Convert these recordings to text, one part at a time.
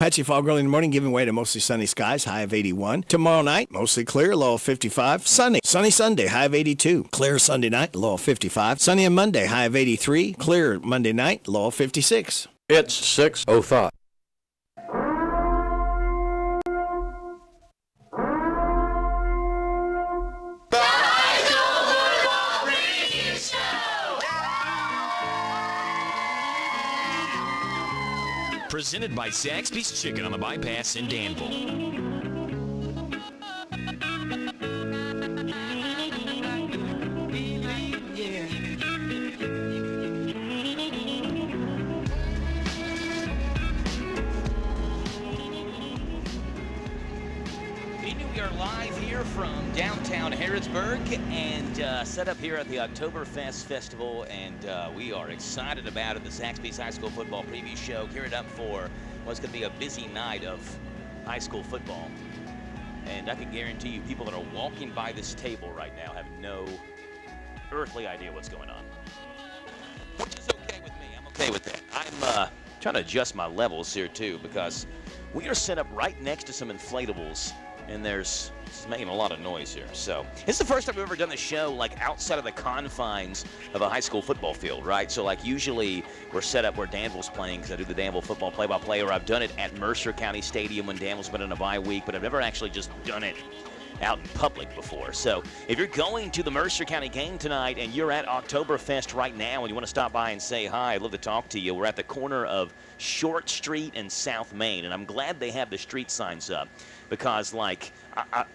Patchy fog early in the morning, giving way to mostly sunny skies, high of 81. Tomorrow night, mostly clear, low of 55. Sunny Sunday, high of 82. Clear Sunday night, low of 55. Sunny on Monday, high of 83. Clear Monday night, low of 56. It's 6:05. Presented by Zaxby's Chicken on the Bypass in Danville. We are live here from downtown Harrodsburg and set up here at the Oktoberfest Festival, and we are excited about it. The Zaxby's High School Football Preview Show, gearing up for what's going to be a busy night of high school football. And I can guarantee you people that are walking by this table right now have no earthly idea what's going on. Which is okay with me. I'm okay with that. I'm trying to adjust my levels here, too, because we are set up right next to some inflatables. And it's making a lot of noise here. So it's the first time we've ever done the show like outside of the confines of a high school football field, right? So like usually we're set up where Danville's playing because I do the Danville football play-by-play, or I've done it at Mercer County Stadium when Danville's been in a bye week, but I've never actually just done it out in public before. So if you're going to the Mercer County game tonight and you're at Oktoberfest right now and you want to stop by and say hi, I'd love to talk to you. We're at the corner of Short Street and South Main, and I'm glad they have the street signs up because, like,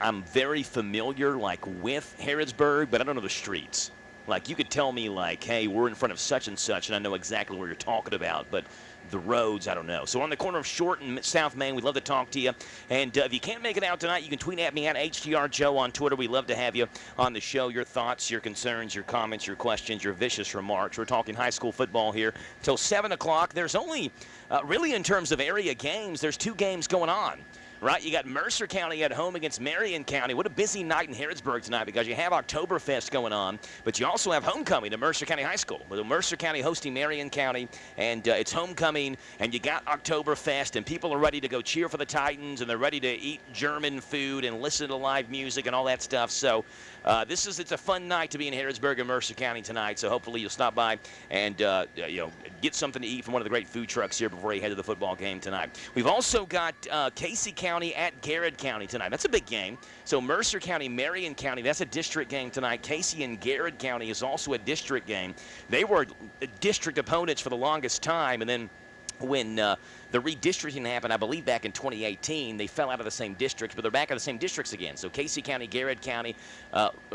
I'm very familiar, like, with Harrodsburg, but I don't know the streets. Like, you could tell me, like, hey, we're in front of such and such, and I know exactly where you're talking about, but the roads, I don't know. So we're on the corner of Short and South Main. We'd love to talk to you. And if you can't make it out tonight, you can tweet at me at HTRJoe on Twitter. We'd love to have you on the show. Your thoughts, your concerns, your comments, your questions, your vicious remarks. We're talking high school football here till 7 o'clock. There's only, really in terms of area games, there's 2 games going on. Right, you got Mercer County at home against Marion County. What a busy night in Harrodsburg tonight because you have Oktoberfest going on, but you also have homecoming at Mercer County High School. With Mercer County hosting Marion County, and it's homecoming, and you got Oktoberfest, and people are ready to go cheer for the Titans, and they're ready to eat German food and listen to live music and all that stuff. So it's a fun night to be in Harrodsburg and Mercer County tonight. So hopefully you'll stop by and get something to eat from one of the great food trucks here before you head to the football game tonight. We've also got Casey County at Garrett County tonight. That's a big game. So Mercer County, Marion County, that's a district game tonight. Casey and Garrett County is also a district game. They were district opponents for the longest time, and then when the redistricting happened, I believe back in 2018, they fell out of the same districts, but they're back in the same districts again. So Casey County, Garrett County,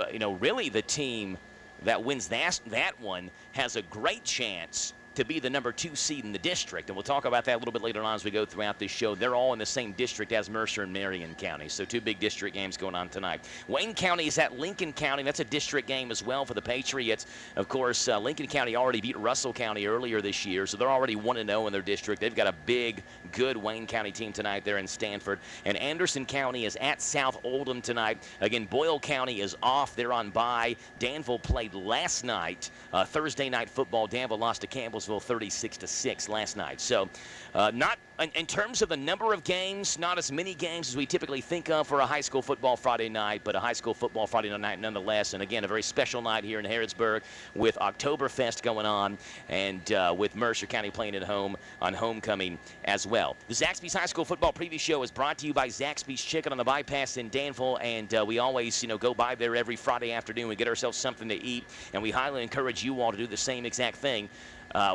really the team that wins that one has a great chance to be the number 2 seed in the district. And we'll talk about that a little bit later on as we go throughout this show. They're all in the same district as Mercer and Marion County. So 2 big district games going on tonight. Wayne County is at Lincoln County. That's a district game as well for the Patriots. Of course, Lincoln County already beat Russell County earlier this year, so they're already 1-0 in their district. They've got a big, good Wayne County team tonight there in Stanford. And Anderson County is at South Oldham tonight. Again, Boyle County is off. They're on bye. Danville played last night, Thursday night football. Danville lost to Campbellsville 36-6 last night. So not in terms of the number of games, not as many games as we typically think of for a high school football Friday night, but a high school football Friday night nonetheless. And again, a very special night here in Harrodsburg with Oktoberfest going on and with Mercer County playing at home on homecoming as well. The Zaxby's High School Football Preview Show is brought to you by Zaxby's Chicken on the Bypass in Danville, and we always, go by there every Friday afternoon. We get ourselves something to eat, and we highly encourage you all to do the same exact thing.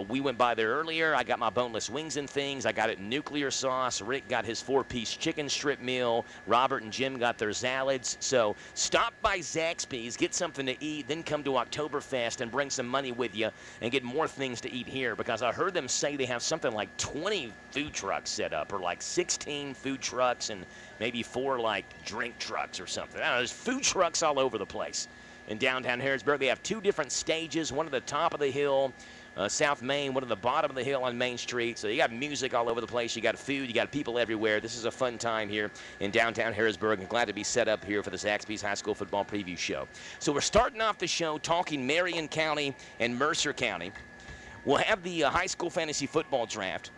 We went by there earlier. I got my boneless wings and things. I got it in nuclear sauce. Rick got his 4-piece chicken strip meal. Robert and Jim got their salads. So stop by Zaxby's, get something to eat, then come to Oktoberfest and bring some money with you and get more things to eat here, because I heard them say they have something like 20 food trucks set up, or like 16 food trucks and maybe 4 like drink trucks or something. I don't know, there's food trucks all over the place. In downtown Harrodsburg, they have 2 different stages, one at the top of the hill, South Main, one at the bottom of the hill on Main Street. So you got music all over the place. You got food. You got people everywhere. This is a fun time here in downtown Harrodsburg. I'm glad to be set up here for the Zaxby's High School Football Preview Show. So we're starting off the show talking Marion County and Mercer County. We'll have the high school fantasy football draft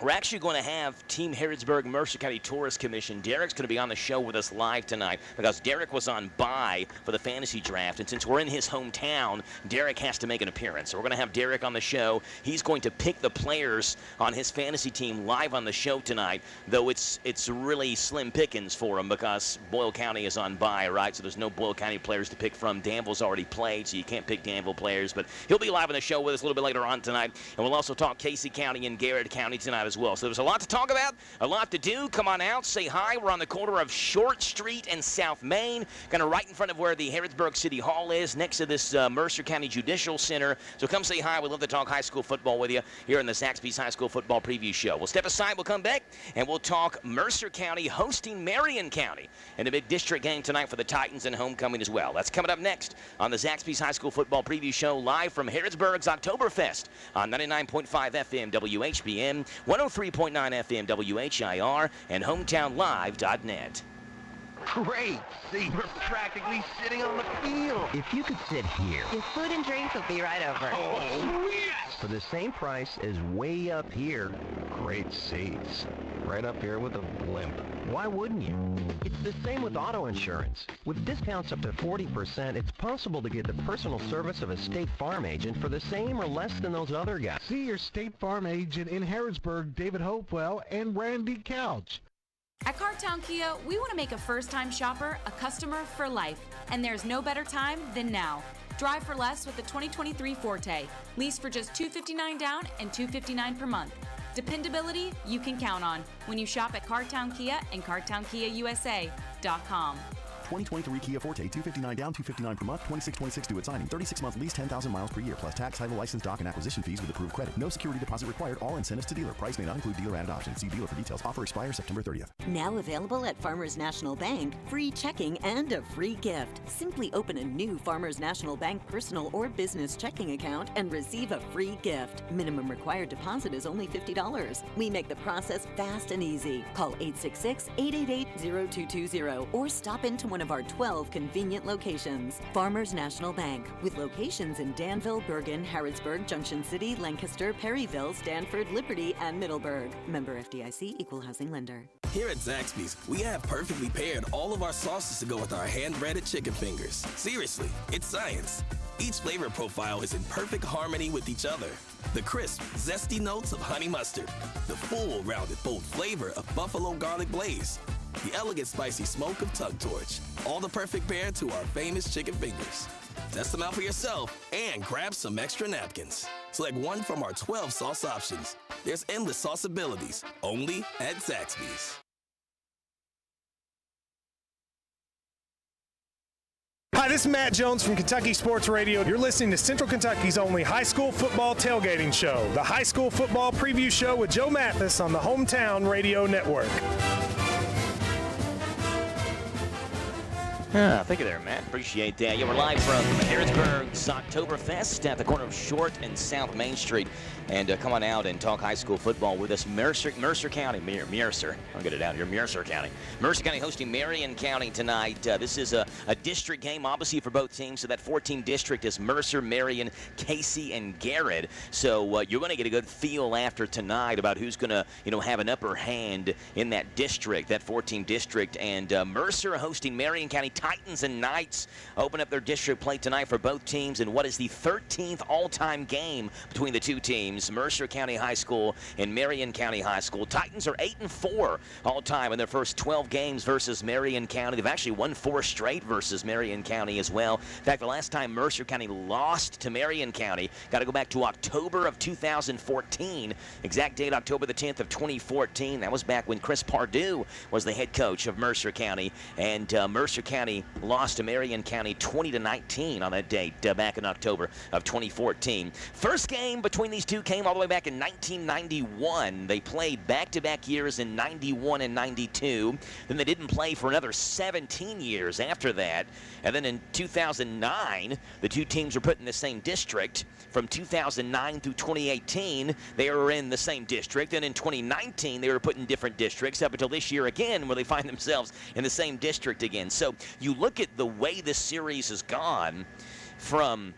We're actually going to have Team Harrodsburg Mercer County Tourist Commission. Derek's going to be on the show with us live tonight because Derek was on bye for the fantasy draft, and since we're in his hometown, Derek has to make an appearance. So we're going to have Derek on the show. He's going to pick the players on his fantasy team live on the show tonight, though it's really slim pickings for him because Boyle County is on bye, right? So there's no Boyle County players to pick from. Danville's already played, so you can't pick Danville players, but he'll be live on the show with us a little bit later on tonight, and we'll also talk Casey County and Garrett County tonight as well. So there's a lot to talk about, a lot to do. Come on out, say hi. We're on the corner of Short Street and South Main, kind of right in front of where the Harrodsburg City Hall is, next to this Mercer County Judicial Center. So come say hi. We'd love to talk high school football with you here in the Zaxby's High School Football Preview Show. We'll step aside, we'll come back, and we'll talk Mercer County hosting Marion County in a big district game tonight for the Titans and homecoming as well. That's coming up next on the Zaxby's High School Football Preview Show, live from Harrodsburg's Oktoberfest on 99.5 FM WHBM, 103.9 FM WHIR, and HometownLive.net. Great! See, we're practically sitting on the field. If you could sit here. Your food and drinks will be right over. Oh, yes! For the same price as way up here. Great seats. Right up here with a blimp. Why wouldn't you? It's the same with auto insurance. With discounts up to 40%, it's possible to get the personal service of a State Farm agent for the same or less than those other guys. See your State Farm agent in Harrodsburg, David Hopewell, and Randy Couch. At Cartown Kia, we want to make a first-time shopper a customer for life, and there's no better time than now. Drive for less with the 2023 Forte. Lease for just $259 down and $259 per month. Dependability you can count on when you shop at Cartown Kia and CartownKiaUSA.com. 2023 Kia Forte, $259 down, $259 per month, $26.26 due at signing. 36-month lease, 10,000 miles per year, plus tax, title, license, dock, and acquisition fees with approved credit. No security deposit required. All incentives to dealer. Price may not include dealer-added options. See dealer for details. Offer expires September 30th. Now available at Farmers National Bank, free checking and a free gift. Simply open a new Farmers National Bank personal or business checking account and receive a free gift. Minimum required deposit is only $50. We make the process fast and easy. Call 866-888-0220 or stop into one of our 12 convenient locations. Farmers National Bank, with locations in Danville, Bergen, Harrodsburg, Junction City, Lancaster, Perryville, Stanford, Liberty, and Middleburg. Member FDIC, Equal Housing Lender. Here at Zaxby's, we have perfectly paired all of our sauces to go with our hand-breaded chicken fingers. Seriously, it's science. Each flavor profile is in perfect harmony with each other. The crisp, zesty notes of honey mustard. The full, rounded, bold flavor of buffalo garlic glaze. The elegant, spicy smoke of Tug Torch. All the perfect pair to our famous chicken fingers. Test them out for yourself and grab some extra napkins. Select one from our 12 sauce options. There's endless sauce abilities, only at Zaxby's. Hi, this is Matt Jones from Kentucky Sports Radio. You're listening to Central Kentucky's only high school football tailgating show, the High School Football Preview Show with Joe Mathis on the Hometown Radio Network. Thank you there, Matt. Appreciate that. Yeah, we're live from Harrodsburg's Oktoberfest at the corner of Short and South Main Street. And come on out and talk high school football with us. Mercer County. Mercer. I'll get it out here. Mercer County. Mercer County hosting Marion County tonight. This is a district game, obviously, for both teams. So that 14 district is Mercer, Marion, Casey, and Garrett. So you're going to get a good feel after tonight about who's going to, have an upper hand in that district, that 14 district. And Mercer hosting Marion County. Titans and Knights open up their district play tonight for both teams in what is the 13th all-time game between the two teams, Mercer County High School and Marion County High School. Titans are 8-4 all-time in their first 12 games versus Marion County. They've actually won 4 straight versus Marion County as well. In fact, the last time Mercer County lost to Marion County, got to go back to October of 2014. Exact date, October the 10th of 2014. That was back when Chris Pardue was the head coach of Mercer County. And Mercer County lost to Marion County 20-19 on that date back in October of 2014. First game between these two came all the way back in 1991. They played back-to-back years in 91 and 92. Then they didn't play for another 17 years after that. And then in 2009, the two teams were put in the same district. From 2009 through 2018, they were in the same district. And in 2019, they were put in different districts up until this year again, where they find themselves in the same district again. So you look at the way this series has gone from,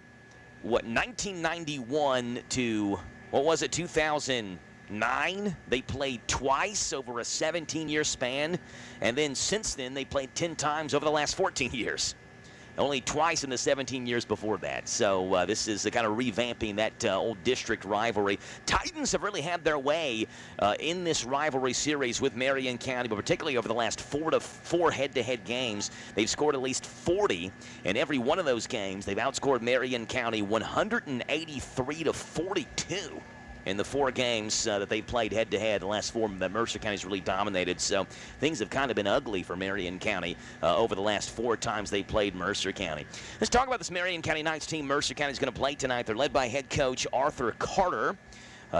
1991 to, 2009, 9. They played twice over a 17-year span. And then since then, they played 10 times over the last 14 years. Only twice in the 17 years before that. So this is kind of revamping that old district rivalry. Titans have really had their way in this rivalry series with Marion County, but particularly over the last 4 head-to-head games. They've scored at least 40 in every one of those games. They've outscored Marion County 183-42. In the 4 games that they've played head-to-head, the last 4 that Mercer County's really dominated. So things have kind of been ugly for Marion County over the last 4 times they played Mercer County. Let's talk about this Marion County Knights team Mercer County's going to play tonight. They're led by head coach Arthur Carter.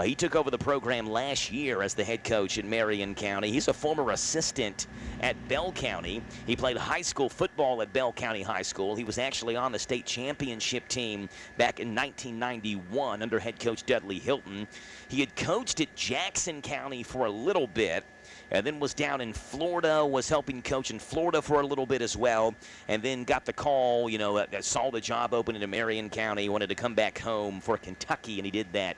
He took over the program last year as the head coach in Marion County. He's a former assistant at Bell County. He played high school football at Bell County High School. He was actually on the state championship team back in 1991 under head coach Dudley Hilton. He had coached at Jackson County for a little bit, and then was down in Florida, was helping coach in Florida for a little bit as well, and then got the call, saw the job open in Marion County, wanted to come back home for Kentucky, and he did that.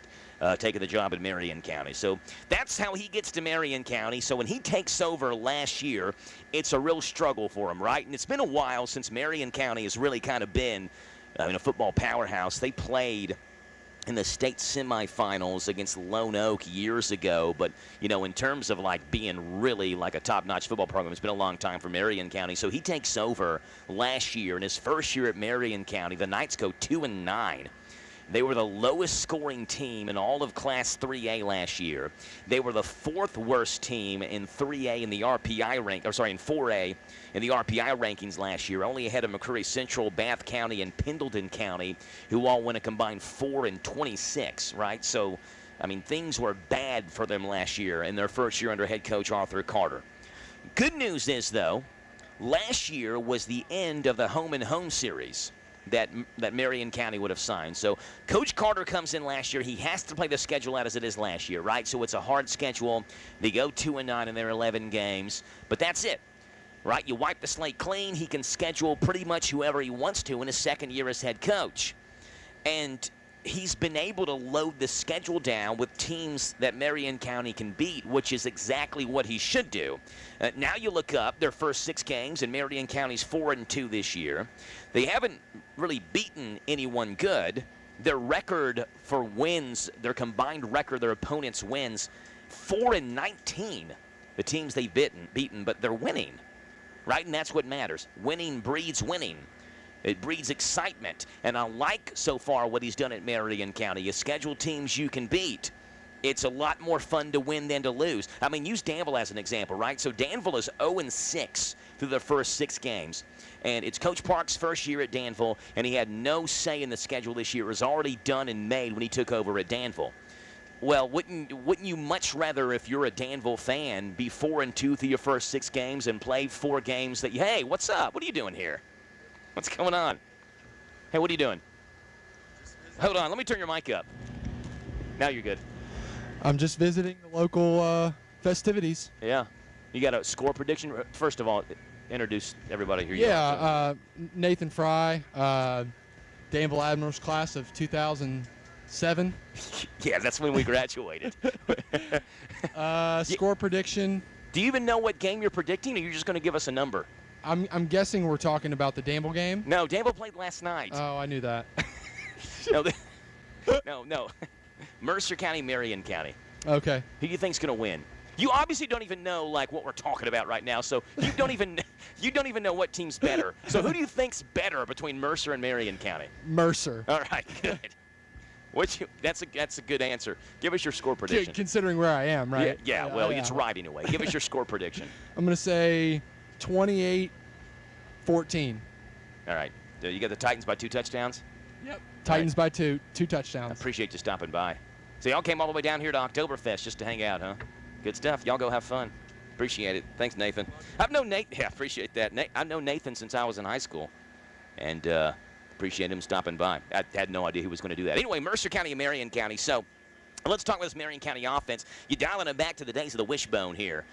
Taking the job in Marion County. So that's how he gets to Marion County. So when he takes over last year, it's a real struggle for him, right? And it's been a while since Marion County has really kind of been a football powerhouse. They played in the state semifinals against Lone Oak years ago. But, in terms of being really a top-notch football program, it's been a long time for Marion County. So he takes over last year. In his first year at Marion County, the Knights go 2-9. They were the lowest scoring team in all of Class 3A last year. They were the 4th worst team in 3A in the RPI in 4A in the RPI rankings last year, only ahead of McCreary Central, Bath County, and Pendleton County, who all went a combined 4-26, right? So, things were bad for them last year in their first year under head coach Arthur Carter. Good news is, though, last year was the end of the home-and-home series that Marion County would have signed. So Coach Carter comes in last year. He has to play the schedule out as it is last year, right? So it's a hard schedule. They go 2-9 in their 11 games, but that's it, right? You wipe the slate clean. He can schedule pretty much whoever he wants to in his second year as head coach. And he's been able to load the schedule down with teams that Marion County can beat, which is exactly what he should do. Now you look up their first 6 games, and Marion County's 4-2 this year. They haven't really beaten anyone good. Their record for wins, their combined record, their opponents' wins, 4-19. The teams they've beaten, but they're winning, right? And that's what matters. Winning breeds winning. It breeds excitement. And I like so far what he's done at Marion County. You schedule teams you can beat. It's a lot more fun to win than to lose. Use Danville as an example, right? So Danville is 0-6 through their first 6 games. And it's Coach Park's first year at Danville, and he had no say in the schedule this year. It was already done and made when he took over at Danville. Well, wouldn't you much rather, if you're a Danville fan, be 4-2 through your first 6 games and play 4 games that, hey, what's up? What are you doing here? What's going on? Hey, what are you doing? Hold on, let me turn your mic up. Now you're good. I'm just visiting the local festivities. Yeah. You got a score prediction? First of all, introduce everybody who you are. Yeah, Nathan Fry, Danville Admirals class of 2007. Yeah, that's when we graduated. Score prediction. Do you even know what game you're predicting, or are you just going to give us a number? I'm guessing we're talking about the Danville game. No, Danville played last night. Oh, I knew that. No. Mercer County, Marion County. Okay. Who do you think's going to win? You obviously don't even know what we're talking about right now, so you don't even know what team's better. So who do you think's better between Mercer and Marion County? Mercer. All right, good. That's a good answer. Give us your score prediction. Considering where I am, right? Yeah. Well, it's right anyway. Give us your score prediction. I'm going to say 28-14. All right. You got the Titans by 2 touchdowns? Yep. Titans by 2 touchdowns. I appreciate you stopping by. So y'all came all the way down here to Oktoberfest just to hang out, huh? Good stuff. Y'all go have fun. Appreciate it. Thanks, Nathan. I've known Nate. Yeah, appreciate that. I've known Nathan since I was in high school, and appreciate him stopping by. I had no idea he was going to do that. Anyway, Mercer County and Marion County. So let's talk about this Marion County offense. You're dialing it back to the days of the wishbone here.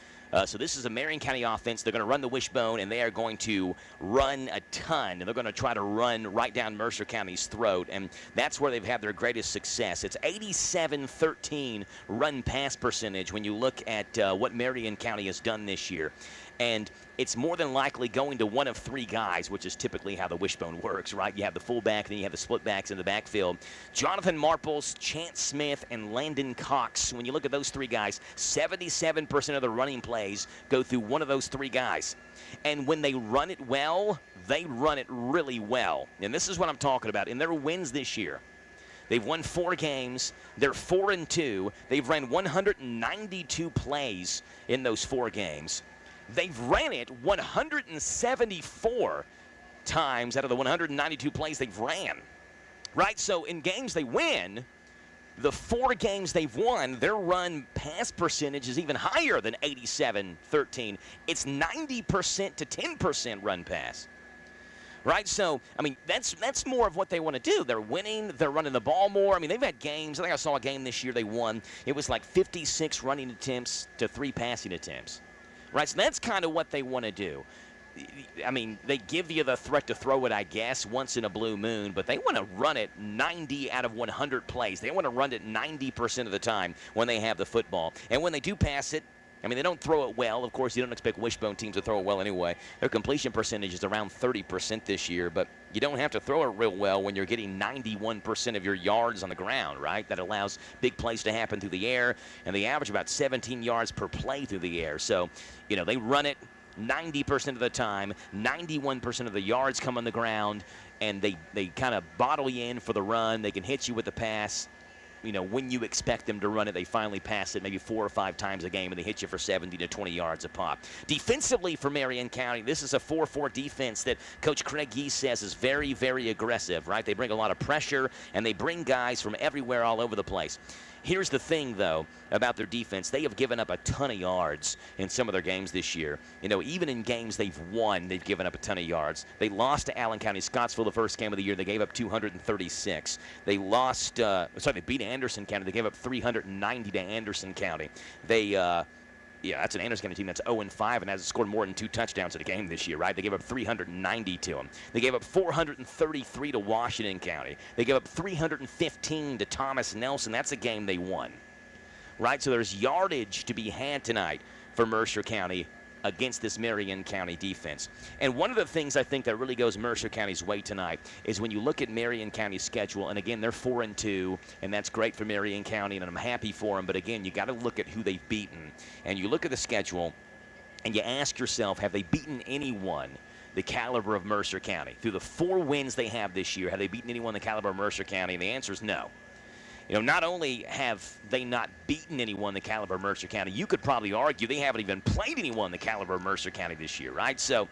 So this is a Marion County offense. They're going to run the wishbone, and they are going to run a ton. And they're going to try to run right down Mercer County's throat, and that's where they've had their greatest success. It's 87-13 run-pass percentage when you look at what Marion County has done this year. And it's more than likely going to one of three guys, which is typically how the wishbone works, right? You have the fullback, then you have the split backs in the backfield. Jonathan Marples, Chance Smith, and Landon Cox. When you look at those three guys, 77% of the running plays go through one of those three guys. And when they run it well, they run it really well. And this is what I'm talking about. In their wins this year, they've won 4 games. They're 4-2. They've ran 192 plays in those 4 games. They've ran it 174 times out of the 192 plays they've ran, right? So in games they win, the 4 games they've won, their run pass percentage is even higher than 87-13. It's 90% to 10% run pass. Right, so, I mean, that's more of what they want to do. They're winning. They're running the ball more. I mean, they've had games. I think I saw a game this year they won. It was like 56 running attempts to 3 passing attempts. Right, so that's kind of what they want to do. I mean, they give you the threat to throw it, I guess, once in a blue moon, but they want to run it 90 out of 100 plays. They want to run it 90% of the time when they have the football. And when they do pass it, I mean, they don't throw it well. Of course, you don't expect wishbone teams to throw it well anyway. Their completion percentage is around 30% this year, but you don't have to throw it real well when you're getting 91% of your yards on the ground, right? That allows big plays to happen through the air, and they average about 17 yards per play through the air. So, you know, they run it 90% of the time, 91% of the yards come on the ground, and they kind of bottle you in for the run. They can hit you with the pass. You know, when you expect them to run it, they finally pass it maybe 4 or 5 times a game, and they hit you for 70 to 20 yards a pop. Defensively for Marion County, this is a 4-4 defense that Coach Craig Yee says is very, very aggressive, right? They bring a lot of pressure, and they bring guys from everywhere all over the place. Here's the thing, though, about their defense. They have given up a ton of yards in some of their games this year. You know, even in games they've won, they've given up a ton of yards. They lost to Allen County Scottsville the first game of the year. They gave up 236. They lost, they beat Anderson County. They gave up 390 to Anderson County. That's an Anderson County team that's 0-5 and hasn't scored more than 2 touchdowns in a game this year, right? They gave up 390 to them. They gave up 433 to Washington County. They gave up 315 to Thomas Nelson. That's a game they won, right? So there's yardage to be had tonight for Mercer County against this Marion County defense. And one of the things I think that really goes Mercer County's way tonight is when you look at Marion County's schedule, and again, they're 4-2, and that's great for Marion County, and I'm happy for them, but again, you got to look at who they've beaten. And you look at the schedule, and you ask yourself, have they beaten anyone the caliber of Mercer County? Through the 4 wins they have this year, have they beaten anyone the caliber of Mercer County? And the answer is no. You know, not only have they not beaten anyone the caliber of Mercer County, you could probably argue they haven't even played anyone the caliber of Mercer County this year, right? So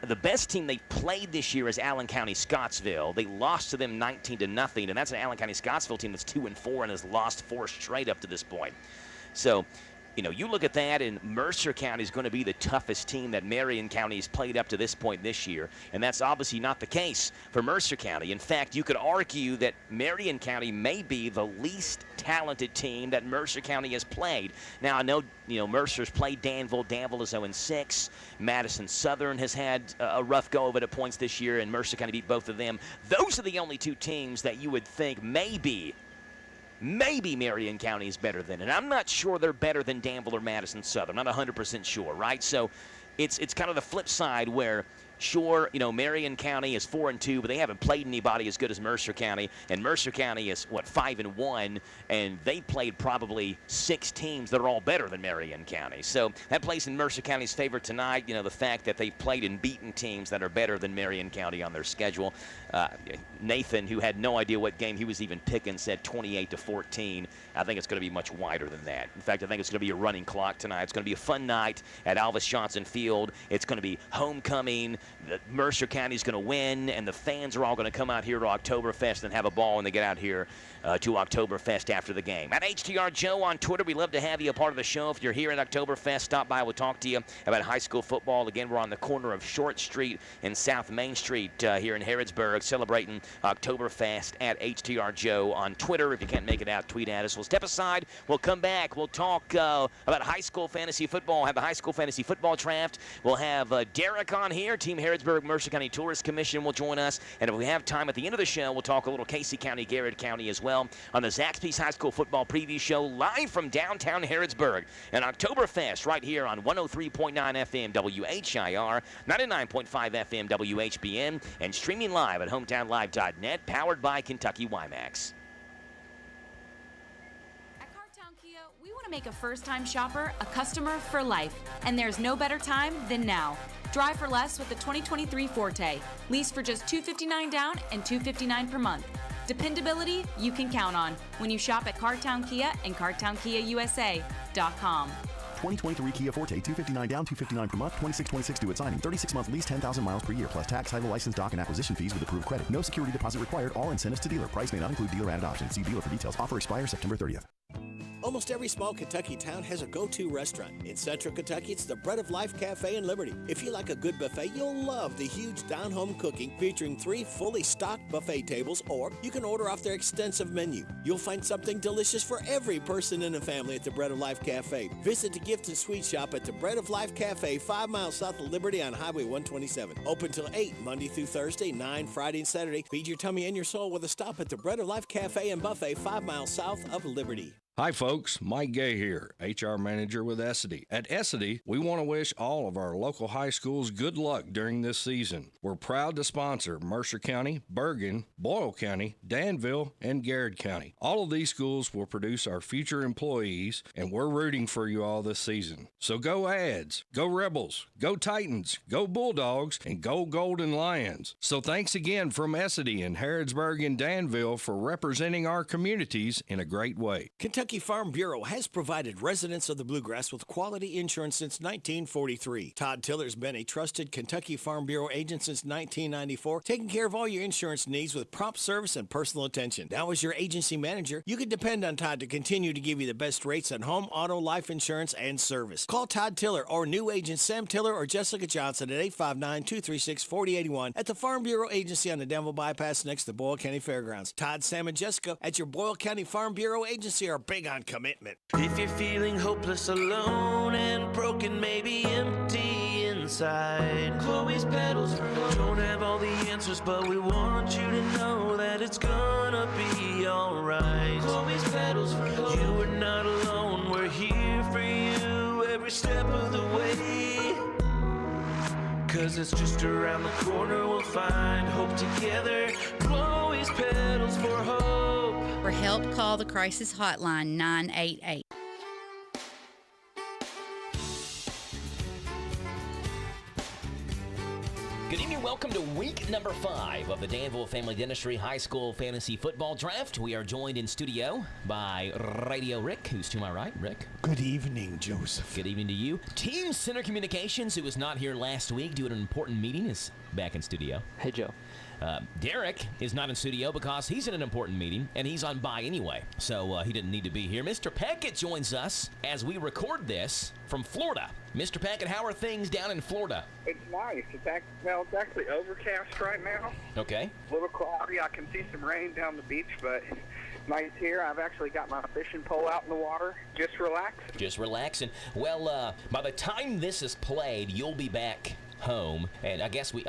the best team they played this year is Allen County Scottsville. They lost to them 19-0, and that's an Allen County Scottsville team that's 2-4 and has lost 4 straight up to this point. So, you know, you look at that, and Mercer County is going to be the toughest team that Marion County has played up to this point this year, and that's obviously not the case for Mercer County. In fact, you could argue that Marion County may be the least talented team that Mercer County has played. Now, I know, you know, Mercer's played Danville. Danville is 0-6. Madison Southern has had a rough go of it at points this year, and Mercer County beat both of them. Those are the only 2 teams that you would think maybe Marion County is better than. And I'm not sure they're better than Danville or Madison Southern. I'm not 100% sure, right? So it's kind of the flip side where, sure, you know, Marion County is 4-2, but they haven't played anybody as good as Mercer County. And Mercer County is, 5-1, and they played probably 6 teams that are all better than Marion County. So that plays in Mercer County's favor tonight, you know, the fact that they've played and beaten teams that are better than Marion County on their schedule. Nathan, who had no idea what game he was even picking, said 28-14. I think it's going to be much wider than that. In fact, I think it's going to be a running clock tonight. It's going to be a fun night at Alvis Johnson Field. It's going to be homecoming. Mercer County's going to win, and the fans are all going to come out here to Oktoberfest and have a ball when they get out here to Oktoberfest after the game. At HTR Joe on Twitter, we'd love to have you a part of the show. If you're here at Oktoberfest, stop by. We'll talk to you about high school football. Again, we're on the corner of Short Street and South Main Street here in Harrodsburg, celebrating Oktoberfest at HTR Joe on Twitter. If you can't make it out, tweet at us. We'll step aside. We'll come back. We'll talk about high school fantasy football. We'll have the high school fantasy football draft. We'll have Derek on here. Team Harrodsburg Mercer County Tourist Commission will join us. And if we have time at the end of the show, we'll talk a little Casey County, Garrett County as well on the Zaxby's High School Football Preview Show live from downtown Harrodsburg. And Oktoberfest right here on 103.9 FM WHIR, 99.5 FM WHBN, and streaming live at hometownlive.net, powered by Kentucky WiMAX. We want to make a first-time shopper a customer for life, and there's no better time than now. Drive for less with the 2023 Forte. Lease for just $259 down and $259 per month. Dependability you can count on when you shop at Cartown Kia and CartownKiaUSA.com. 2023 Kia Forte, $259 down, $259 per month, 2626 due at signing, 36-month lease, 10,000 miles per year, plus tax, title, license, dock, and acquisition fees with approved credit. No security deposit required. All incentives to dealer. Price may not include dealer added options. See dealer for details. Offer expires September 30th. Almost every small Kentucky town has a go-to restaurant. In Central Kentucky, it's the Bread of Life Cafe in Liberty. If you like a good buffet, you'll love the huge down-home cooking featuring 3 fully stocked buffet tables, or you can order off their extensive menu. You'll find something delicious for every person in the family at the Bread of Life Cafe. Visit the gift and sweet shop at the Bread of Life Cafe, 5 miles south of Liberty on Highway 127. Open till 8, Monday through Thursday, 9 Friday and Saturday. Feed your tummy and your soul with a stop at the Bread of Life Cafe and Buffet, 5 miles south of Liberty. Hi folks, Mike Gay here, HR Manager with Essity. At Essity, we want to wish all of our local high schools good luck during this season. We're proud to sponsor Mercer County, Bergen, Boyle County, Danville, and Garrett County. All of these schools will produce our future employees, and we're rooting for you all this season. So go Ads, go Rebels, go Titans, go Bulldogs, and go Golden Lions. So thanks again from Essity in Harrodsburg and Danville for representing our communities in a great way. Kentucky Farm Bureau has provided residents of the Bluegrass with quality insurance since 1943. Todd Tiller's been a trusted Kentucky Farm Bureau agent since 1994, taking care of all your insurance needs with prompt service and personal attention. Now as your agency manager, you can depend on Todd to continue to give you the best rates on home, auto, life insurance, and service. Call Todd Tiller or new agent Sam Tiller or Jessica Johnson at 859-236-4081 at the Farm Bureau Agency on the Danville Bypass next to Boyle County Fairgrounds. Todd, Sam, and Jessica at your Boyle County Farm Bureau Agency are big on commitment. If you're feeling hopeless, alone, and broken, maybe empty inside, Chloe's Pedals for Hope. Don't have all the answers, but we want you to know that it's gonna be alright. Chloe's Pedals for Hope. You are not alone, we're here for you every step of the way. 'Cause it's just around the corner, we'll find hope together. Chloe's Pedals for Hope. For help, call the crisis hotline 988. Good evening. Welcome to week number 5 of the Danville Family Dentistry High School Fantasy Football Draft. We are joined in studio by Radio Rick, who's to my right. Rick. Good evening, Joseph. Good evening to you. Team Center Communications, who was not here last week due to an important meeting, is back in studio. Hey, Joe. Derek is not in studio because he's in an important meeting, and he's on bye anyway, so he didn't need to be here. Mr. Peckett joins us as we record this from Florida. Mr. Peckett, how are things down in Florida? It's nice. It's actually overcast right now. Okay. A little cloudy. I can see some rain down the beach, but nice here. I've actually got my fishing pole out in the water. Just relaxing. Just relaxing. Well, by the time this is played, you'll be back home, and I guess we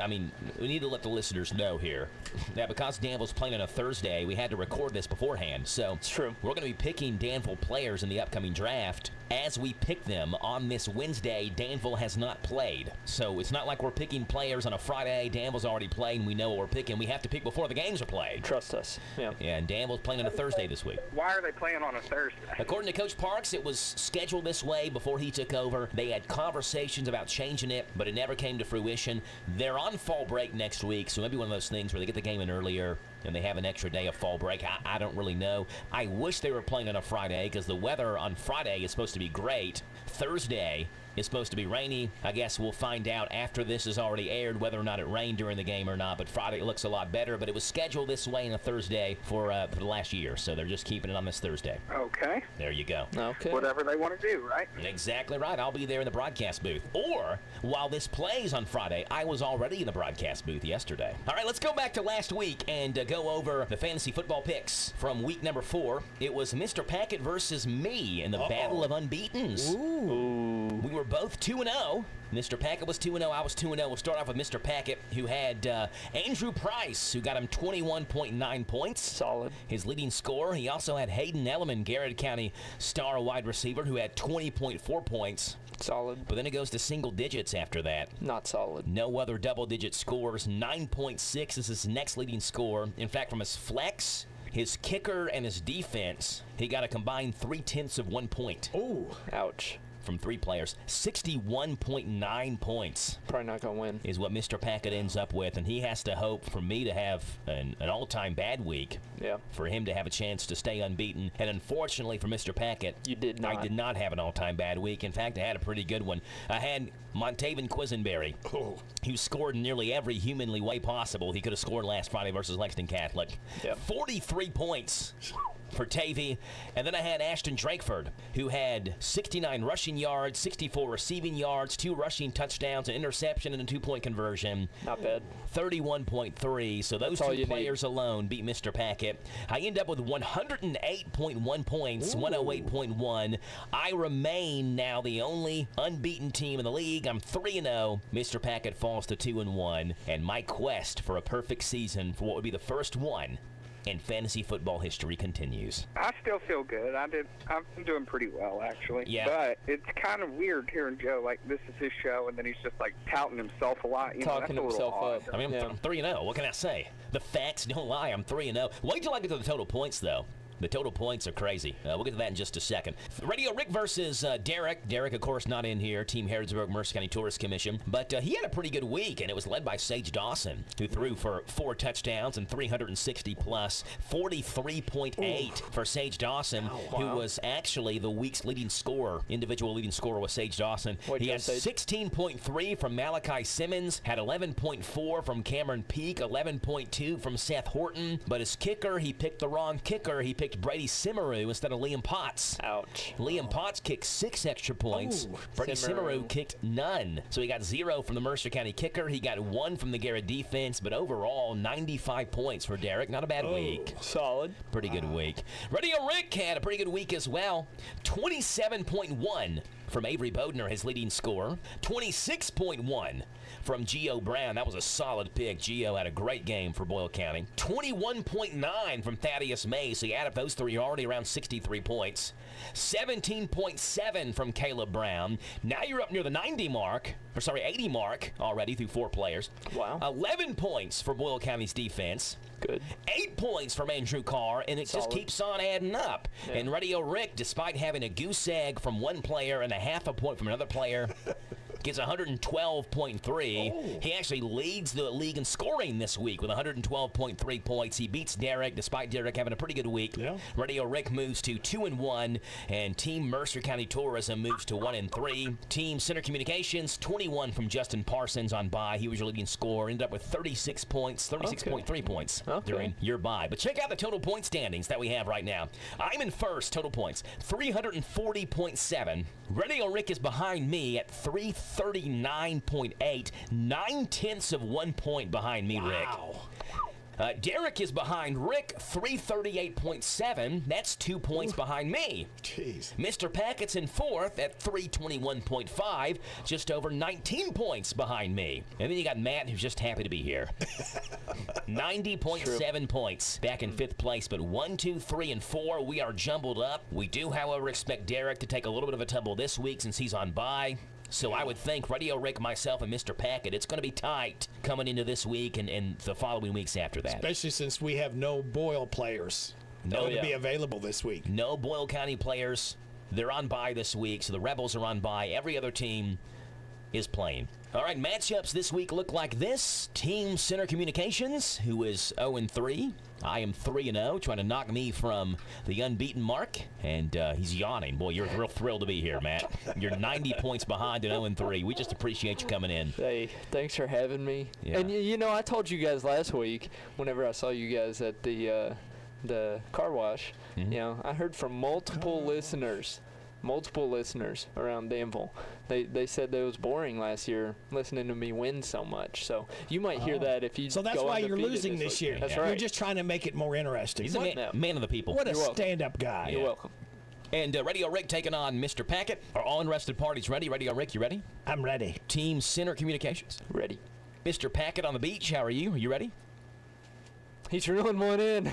need to let the listeners know here that because Danville's playing on a Thursday, we had to record this beforehand. So it's true. We're going to be picking Danville players in the upcoming draft. As we pick them on this Wednesday, Danville has not played. So it's not like we're picking players on a Friday. Danville's already played, and we know what we're picking. We have to pick before the games are played. Trust us. Yeah. And Danville's playing on a Thursday this week. Why are they playing on a Thursday? According to Coach Parks, it was scheduled this way before he took over. They had conversations about changing it, but it never came to fruition. They're on fall break next week, so maybe one of those things where they get the game in earlier and they have an extra day of fall break. I don't really know. I wish they were playing on a Friday because the weather on Friday is supposed to be great. Thursday, is supposed to be rainy. I guess we'll find out after this is already aired whether or not it rained during the game or not. But Friday it looks a lot better. But it was scheduled this way on a Thursday for the last year, so they're just keeping it on this Thursday. Okay. There you go. Okay. Whatever they want to do, right? Exactly right. I'll be there in the broadcast booth. Or, while this plays on Friday, I was already in the broadcast booth yesterday. All right, let's go back to last week and go over the fantasy football picks from week number 4. It was Mr. Packett versus me in the Battle of Unbeatens. Ooh. We were both 2-0. Mr. Packett was 2-0. I was 2-0. We'll start off with Mr. Packett, who had Andrew Price, who got him 21.9 points. Solid. His leading scorer. He also had Hayden Elliman, Garrett County star wide receiver, who had 20.4 points. Solid. But then it goes to single digits after that. Not solid. No other double-digit scores. 9.6 is his next leading score. In fact, from his flex, his kicker, and his defense, he got a combined 0.3 point. Ooh. Ouch. From 3 players. 61.9 points. Probably not going to win. Is what Mr. Packett ends up with, and he has to hope for me to have an all-time bad week. Yeah. For him to have a chance to stay unbeaten. And unfortunately for Mr. Packett, you did not. I did not have an all-time bad week. In fact, I had a pretty good one. I had Montaven Quisenberry, who scored in nearly every humanly way possible he could have scored last Friday versus Lexington Catholic. Yep. 43 points for Tavy. And then I had Ashton Drakeford, who had 69 rushing yards, 64 receiving yards, 2 rushing touchdowns, an interception, and a 2-point conversion. Not bad. 31.3. So those 2 players alone beat Mr. Packett. I end up with 108.1 points, 108.1. I remain now the only unbeaten team in the league. I'm 3-0. Mr. Packett falls to 2-1. And my quest for a perfect season for what would be the first one in fantasy football history continues. I still feel good. I'm doing pretty well, actually. Yeah. But it's kind of weird hearing Joe, like, this is his show, and then he's just, like, touting himself a lot. You know, that's a little odd. I mean, I'm 3-0. What can I say? The facts don't lie. I'm 3-0. Wait till I get to the total points, though. The total points are crazy. We'll get to that in just a second. Radio Rick versus Derek. Derek, of course, not in here. Team Harrodsburg Mercer County Tourist Commission. But he had a pretty good week, and it was led by Sage Dawson, who threw for 4 touchdowns and 360 plus. 43.8 for Sage Dawson, who was actually the week's leading scorer. Individual leading scorer was Sage Dawson. He had 16.3 from Malachi Simmons, had 11.4 from Cameron Peak, 11.2 from Seth Horton. But his kicker, he picked the wrong kicker. He picked Brady Simmeru instead of Liam Potts. Ouch. Liam Potts kicked 6 extra points. Brady Simmeru kicked none. So he got 0 from the Mercer County kicker. He got 1 from the Garrett defense. But overall, 95 points for Derek. Not a bad week. Solid. Pretty good week. Radio Rick had a pretty good week as well. 27.1 from Avery Bodner, his leading scorer. 26.1 from Gio Brown. That was a solid pick. Gio had a great game for Boyle County. 21.9 from Thaddeus May. So you add up those 3, you're already around 63 points. 17.7 from Caleb Brown. Now you're up near the 80 mark already through 4 players. Wow. 11 points for Boyle County's defense. Good. 8 points from Andrew Carr, and it just keeps on adding up. Yeah. And Radio Rick, despite having a goose egg from one player and a half a point from another player, gets 112.3. He actually leads the league in scoring this week with 112.3 points. He beats Derek, despite Derek having a pretty good week. Yeah. Radio Rick moves to 2-1, and Team Mercer County Tourism moves to 1-3. Team Center Communications, 21 from Justin Parsons on bye. He was your leading scorer. Ended up with 36 points, 36.3 points during your bye. But check out the total point standings that we have right now. I'm in first, total points, 340.7. Radio Rick is behind me at 339.8, 0.9 point behind me, Rick. Derek is behind Rick, 338.7. That's 2 points behind me. Jeez. Mr. Packett's in fourth at 321.5, just over 19 points behind me. And then you got Matt, who's just happy to be here. 90.7 points back in fifth place. But 1, 2, 3, and 4, we are jumbled up. We do, however, expect Derek to take a little bit of a tumble this week since he's on bye. So I would think Radio Rick, myself, and Mr. Packett, it's going to be tight coming into this week and the following weeks after that. Especially since we have no Boyle players to be available this week. No Boyle County players. They're on bye this week, so the Rebels are on bye. Every other team is playing. All right, matchups this week look like this. Team Center Communications, who is 0-3. I am 3-0, trying to knock me from the unbeaten mark, and he's yawning. Boy, you're real thrilled to be here, Matt. You're 90 points behind and 0-3. We just appreciate you coming in. Hey, thanks for having me. Yeah. And you know, I told you guys last week, whenever I saw you guys at the car wash, you know, I heard from multiple listeners around Danville. They said that it was boring last year listening to me win so much. So you might hear that if you So that's go why you're undefeated losing this year. That's You're right. just trying to make it more interesting. He's a man of the people. What a You're welcome. stand-up guy. You're welcome. And Radio Rick taking on Mr. Packett. Are all interested parties ready? Radio Rick, you ready? I'm ready. Team Center Communications. Ready. Mr. Packett on the beach, how are you? Are you ready? He's reeling one in.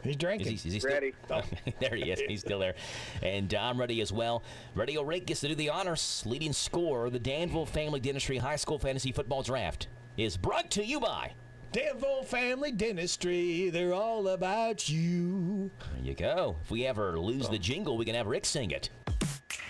He's drinking. Is he still Ready. Oh, there he is. He's still there. And I'm ready as well. Radio Rick gets to do the honors. Leading scorer, the Danville Family Dentistry High School Fantasy Football Draft, is brought to you by Danville Family Dentistry, they're all about you. There you go. If we ever lose the jingle, we can have Rick sing it.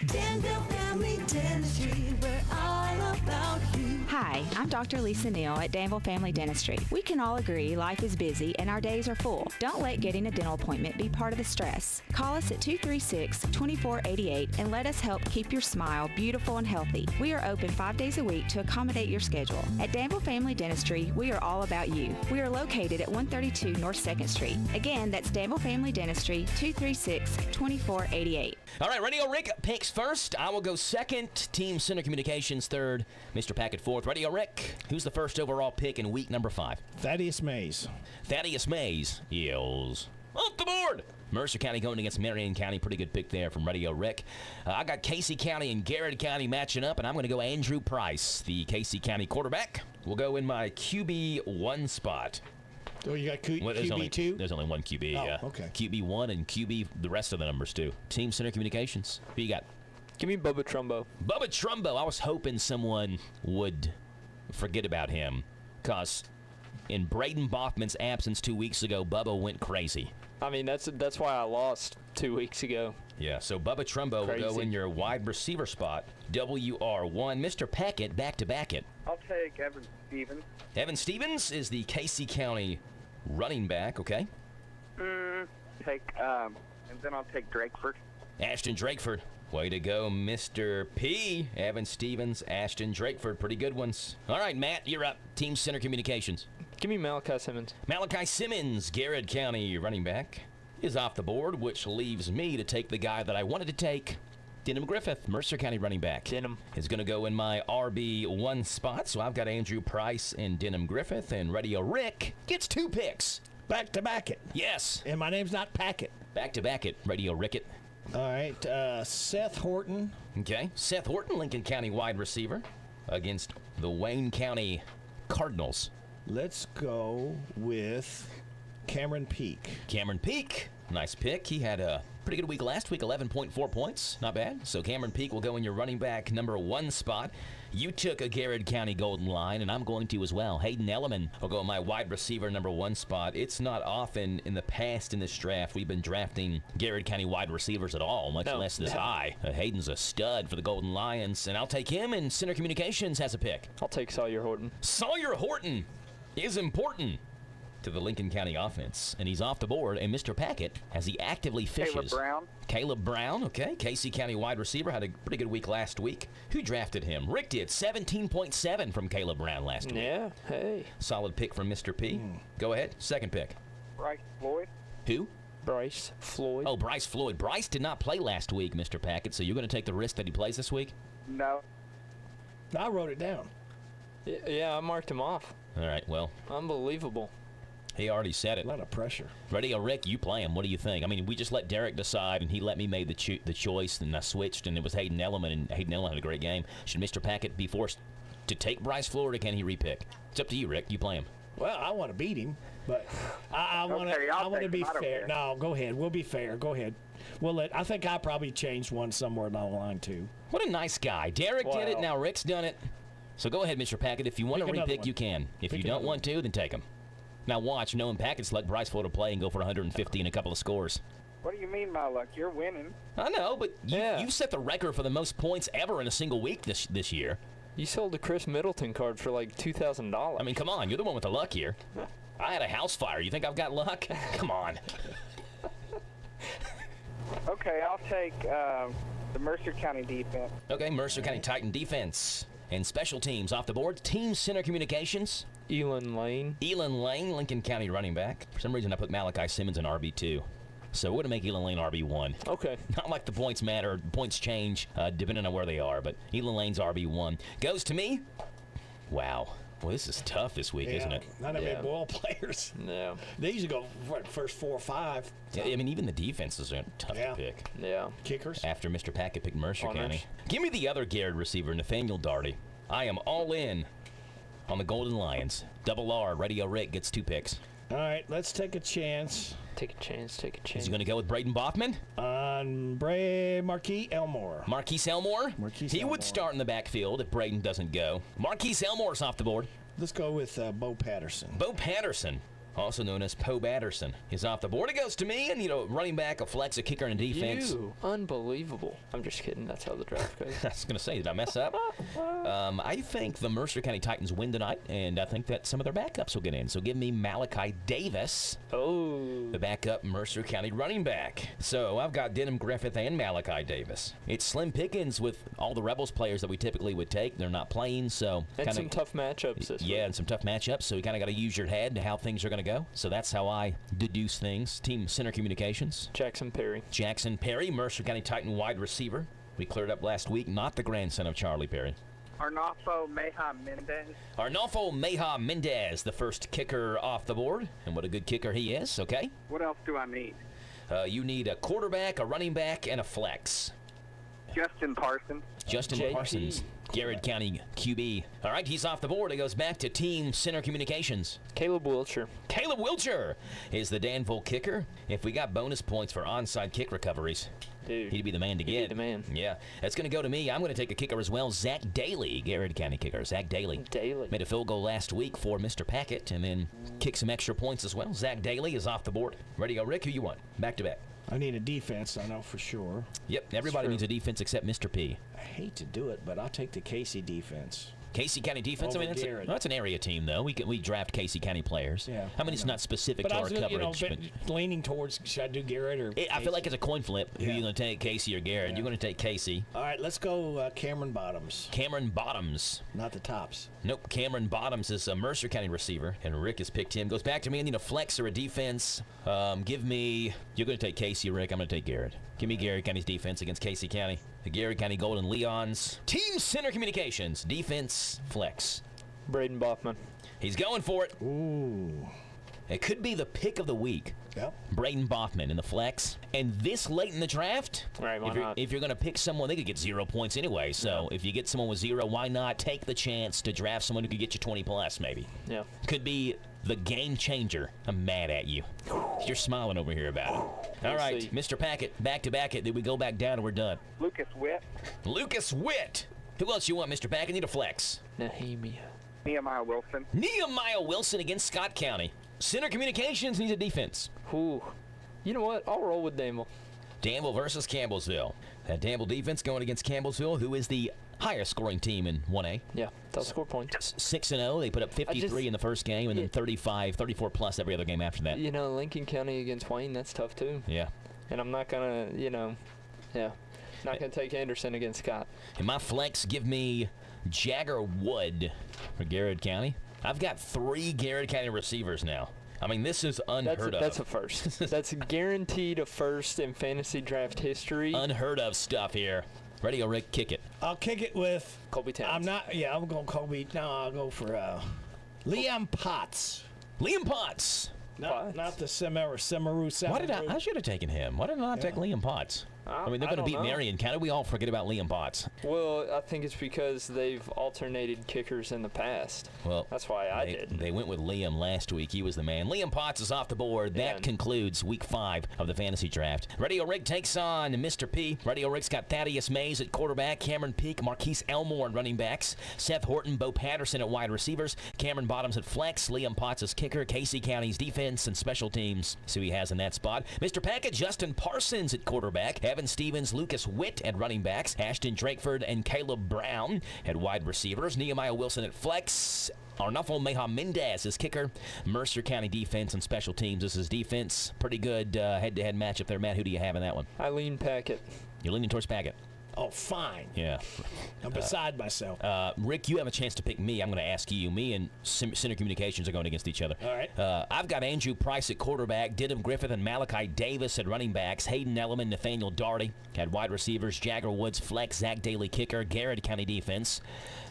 Danville Family Dentistry, we're all about you. Hi, I'm Dr. Lisa Neal at Danville Family Dentistry. We can all agree life is busy and our days are full. Don't let getting a dental appointment be part of the stress. Call us at 236-2488 and let us help keep your smile beautiful and healthy. We are open 5 days a week to accommodate your schedule. At Danville Family Dentistry, we are all about you. We are located at 132 North 2nd Street. Again, that's Danville Family Dentistry, 236-2488. All right, Radio Rick picks first. I will go second. Team Center Communications third. Mr. Packett fourth. Radio Rick, who's the first overall pick in week number 5? Thaddeus Mays. Thaddeus Mays yells off the board. Mercer County going against Marion County. Pretty good pick there from Radio Rick. I got Casey County and Garrett County matching up, and I'm going to go Andrew Price, the Casey County quarterback. Will go in my QB1 spot. Oh, you got QB2? There's only one QB, yeah. Okay. QB1 and QB, the rest of the numbers, too. Team Center Communications. Who you got? Give me Bubba Trumbo. Bubba Trumbo. I was hoping someone would forget about him, because in Braden Bothman's absence 2 weeks ago, Bubba went crazy. I mean, that's why I lost 2 weeks ago. Yeah, so Bubba Trumbo will go in your wide receiver spot. WR1. Mr. Packett, back-to-back it. I'll take Evan Stevens. Evan Stevens is the Casey County running back, okay? And then I'll take Drakeford. Ashton Drakeford. Way to go, Mr. P. Evan Stevens, Ashton Drakeford. Pretty good ones. All right, Matt, you're up. Team Center Communications. Give me Malachi Simmons. Malachi Simmons, Garrett County running back, is off the board, which leaves me to take the guy that I wanted to take. Denham Griffith, Mercer County running back. Denham is going to go in my RB1 spot, so I've got Andrew Price and Denham Griffith, and Radio Rick gets 2 picks. Back-to-back it. Yes. And my name's not Packett. Back-to-back it, Radio Rickett. All right, Seth Horton. Okay, Seth Horton, Lincoln County wide receiver, against the Wayne County Cardinals. Let's go with Cameron Peak. Cameron Peak, nice pick. He had a pretty good week last week, 11.4 points. Not bad. So Cameron Peak will go in your running back number 1 spot. You took a Garrett County Golden Line, and I'm going to as well. Hayden Elliman will go in my wide receiver number 1 spot. It's not often in the past in this draft we've been drafting Garrett County wide receivers at all, much less this high. Hayden's a stud for the Golden Lions, and I'll take him, and Center Communications has a pick. I'll take Sawyer Horton. Sawyer Horton is important to the Lincoln County offense, and he's off the board. And Mr. Packett, as he actively fishes. Caleb Brown, okay. Casey County wide receiver, had a pretty good week last week. Who drafted him? Rick did. 17.7 from Caleb Brown last week. Yeah, hey. Solid pick from Mr. P. Go ahead. Second pick. Bryce Floyd. Who? Bryce Floyd. Oh, Bryce Floyd. Bryce did not play last week, Mr. Packett, so you're going to take the risk that he plays this week? No. I wrote it down. Yeah, I marked him off. All right, well. Unbelievable. He already said it. A lot of pressure. Radio Rick, you play him. What do you think? I mean, we just let Derek decide, and he let me make the choice, and I switched, and it was Hayden Elliman, and Hayden Elliman had a great game. Should Mr. Packett be forced to take Bryce Floyd, or can he repick? It's up to you, Rick. You play him. Well, I want to beat him, but I want to be fair. No, go ahead. We'll be fair. Go ahead. I think I probably changed one somewhere down the line, too. What a nice guy. Derek did it. Now Rick's done it. So go ahead, Mr. Packett. If you want to repick, you can. If you don't want to, then take him. Now watch, knowing Packett's let Bryce Floyd play and go for 150 and a couple of scores. What do you mean, my luck? You're winning. I know, but you set the record for the most points ever in a single week this year. You sold a Chris Middleton card for like $2,000. I mean, come on. You're the one with the luck here. I had a house fire. You think I've got luck? Come on. Okay, I'll take the Mercer County defense. Okay, Mercer County Titan defense. And special teams off the board. Team Center Communications. Elin Lane. Lincoln County running back. For some reason, I put Malachi Simmons in RB2. So we're going to make Elin Lane RB1. Okay. Not like the points matter. Points change depending on where they are. But Elin Lane's RB1. Goes to me. Wow. Well, this is tough this week, isn't it? Not that many ball players. Yeah. They usually go for the first 4 or 5. Yeah, I mean, even the defenses are tough to pick. Yeah. Kickers. After Mr. Packett picked Mercer County. Give me the other Garrett receiver, Nathaniel Darty. I am all in on the Golden Lions. Double R, Radio Rick gets 2 picks. All right, let's take a chance. Take a chance. Is he going to go with Braden Boffman? On Marquise Elmore. Marquise Elmore? He would start in the backfield if Braden doesn't go. Marquise Elmore's off the board. Let's go with Bo Patterson. Bo Patterson, also known as Poe Batterson, is off the board. It goes to me, and, running back, a flex, a kicker, and a defense. Unbelievable. I'm just kidding. That's how the draft goes. I was going to say, did I mess up? I think the Mercer County Titans win tonight, and I think that some of their backups will get in. So give me Malachi Davis, the backup Mercer County running back. So I've got Denham Griffith and Malachi Davis. It's slim pickings with all the Rebels players that we typically would take. They're not playing, so and some tough matchups this week. And some tough matchups, so you kind of got to use your head to how things are going to go. So that's how I deduce things. Team Center Communications. Jackson Perry, Mercer County Titan wide receiver. We cleared up last week, not the grandson of Charlie Perry. Arnolfo Meja Mendez, the first kicker off the board. And what a good kicker he is, okay? What else do I need? You need a quarterback, a running back, and a flex. Justin Parsons. Parsons, Garrett County QB. All right, he's off the board. It goes back to Team Center Communications. Caleb Wiltshire is the Danville kicker. If we got bonus points for onside kick recoveries, dude, he'd be the man to get. He'd be the man. Yeah, that's going to go to me. I'm going to take a kicker as well. Zach Daly, Garrett County kicker. Zach Daly. Made a field goal last week for Mr. Packett and then kicked some extra points as well. Zach Daly is off the board. Ready to go, Rick? Who you want? Back to back. I need a defense, I know for sure. Yep, everybody needs a defense except Mr. P. I hate to do it, but I'll take the Casey defense. Casey County defense. I mean, that's an area team, though. We draft Casey County players. Yeah. I mean, it's not specific to our coverage. But leaning towards, should I do Garrett or I feel like it's a coin flip. Yeah. Who are you going to take, Casey or Garrett? Yeah. You're going to take Casey. All right, let's go Cameron Bottoms. Cameron Bottoms. Not the tops. Nope. Cameron Bottoms is a Mercer County receiver, and Rick has picked him. Goes back to me. I need a flex or a defense. Give me. You're going to take Casey, Rick. I'm going to take Garrett. Give me Garrett County's defense against Casey County. The Garrett County Golden Leons. Team Center Communications. Defense flex. Braden Boffman. He's going for it. Ooh. It could be the pick of the week. Yep. Braden Boffman in the flex. And this late in the draft, right, if you're going to pick someone, they could get 0 points anyway. So if you get someone with 0, why not take the chance to draft someone who could get you 20 plus maybe? Yeah. Could be the game changer. I'm mad at you. You're smiling over here about it. All right, Mr. Packett, back to back it. Then we go back down and we're done. Lucas Witt. Who else you want, Mr. Packett? Need a flex. Nehemiah Wilson against Scott County. Center Communications needs a defense. Ooh. You know what? I'll roll with Danville. Danville versus Campbellsville. That Danville defense going against Campbellsville, who is the highest scoring team in 1A. Yeah, they'll score points. 6-0. They put up 53 in the first game and then 35, 34 plus every other game after that. Lincoln County against Wayne, that's tough too. Yeah. And I'm not going to, not going to take Anderson against Scott. In my flex, give me Jagger Wood for Garrett County. I've got 3 Garrett County receivers now. I mean, this is unheard of. That's a first. That's guaranteed a first in fantasy draft history. Unheard of stuff here. Ready, go, Rick, kick it. I'll kick it with Colby Towns. I'm going Colby. No, I'll go for Liam Potts. Liam Potts. Not the Semaru. I should have taken him. Why did I not take Liam Potts? I mean, they're going to beat Marion County. We all forget about Liam Potts. Well, I think it's because they've alternated kickers in the past. Well, that's why I did. They went with Liam last week. He was the man. Liam Potts is off the board. That concludes week 5 of the fantasy draft. Radio Rick takes on Mr. P. Radio Rick's got Thaddeus Mays at quarterback, Cameron Peak, Marquise Elmore at running backs, Seth Horton, Bo Patterson at wide receivers, Cameron Bottoms at flex, Liam Potts as kicker, Casey County's defense and special teams. See who he has in that spot. Mr. Packett, Justin Parsons at quarterback. Evan Stevens, Lucas Witt at running backs, Ashton Drakeford and Caleb Brown at wide receivers, Nehemiah Wilson at flex, Arnulfo Mejia-Mendez is kicker. Mercer County defense and special teams. This is defense. Pretty good head-to-head matchup there. Matt, who do you have in that one? I lean Packett. You're leaning towards Packett. Oh, fine. Yeah. I'm beside myself. Rick, you have a chance to pick me. I'm going to ask you. Me and Center Communications are going against each other. All right. I've got Andrew Price at quarterback, Didim Griffith and Malachi Davis at running backs, Hayden Elliman, Nathaniel Daugherty at wide receivers, Jagger Woods flex, Zach Daly kicker, Garrett County defense.